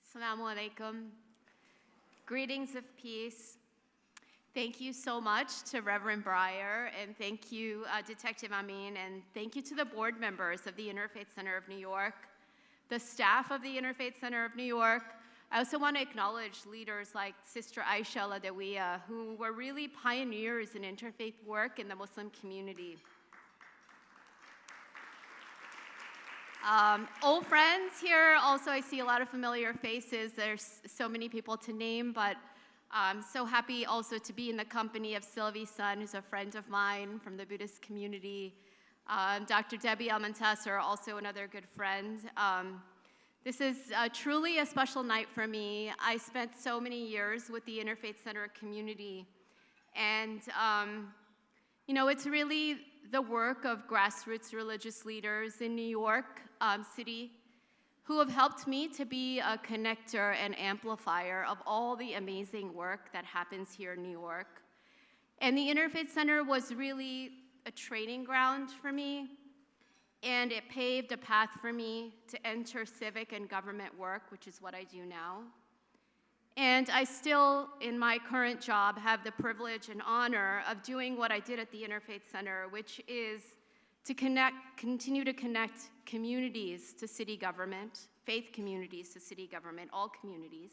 Assalamu alaikum. Greetings of peace. Thank you so much to Reverend Breyer, and thank you, Detective Amin, and thank you to the board members of the Interfaith Center of New York, the staff of the Interfaith Center of New York. I also want to acknowledge leaders like Sister Aisha Ladawiya, who were really pioneers in interfaith work in the Muslim community. Old friends here, also I see a lot of familiar faces. There's so many people to name, but I'm so happy also to be in the company of Sylvie Sun, who's a friend of mine from the Buddhist community. Dr. Debbie Almantasser, also another good friend. This is truly a special night for me. I spent so many years with the Interfaith Center community, and you know, it's really the work of grassroots religious leaders in New York City who have helped me to be a connector and amplifier of all the amazing work that happens here in New York. And the Interfaith Center was really a training ground for me, and it paved a path for me to enter civic and government work, which is what I do now. And I still, in my current job, have the privilege and honor of doing what I did at the Interfaith Center, which is to continue to connect communities to city government, faith communities to city government, all communities.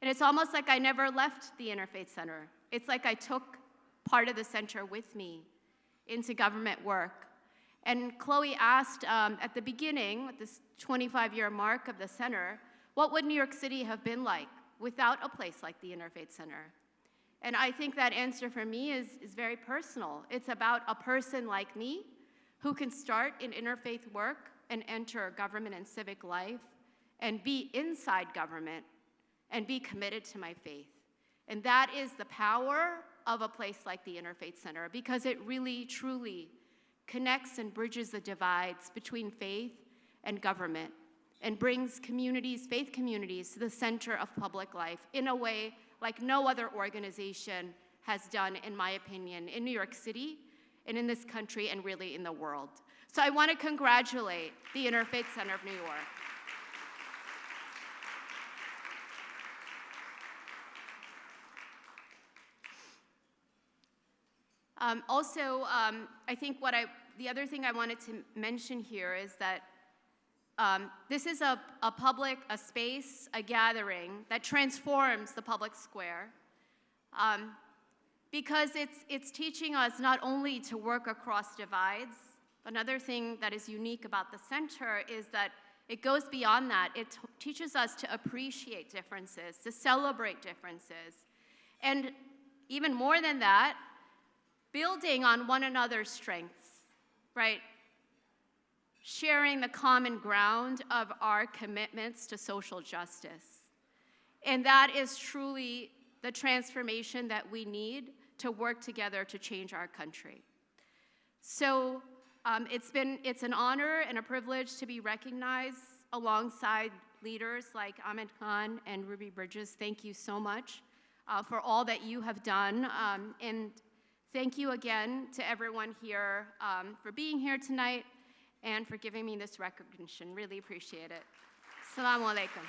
And it's almost like I never left the Interfaith Center. It's like I took part of the center with me into government work. And Chloe asked at the beginning, at this 25-year mark of the center, what would New York City have been like without a place like the Interfaith Center? And I think that answer for me is very personal. It's about a person like me who can start in interfaith work and enter government and civic life and be inside government and be committed to my faith. And that is the power of a place like the Interfaith Center, because it really, truly connects and bridges the divides between faith and government and brings communities, faith communities, to the center of public life in a way like no other organization has done, in my opinion, in New York City and in this country and really in the world. So I want to congratulate the Interfaith Center of New York. I think the other thing I wanted to mention here is that this is a space, a gathering that transforms the public square, because it's teaching us not only to work across divides. Another thing that is unique about the center is that it goes beyond that. It teaches us to appreciate differences, to celebrate differences, and even more than that, building on one another's strengths, right? Sharing the common ground of our commitments to social justice. And that is truly the transformation that we need to work together to change our country. So it's an honor and a privilege to be recognized alongside leaders like Ahmed Khan and Ruby Bridges. Thank you so much for all that you have done. And thank you again to everyone here for being here tonight and for giving me this recognition. Really appreciate it. Assalamu alaikum.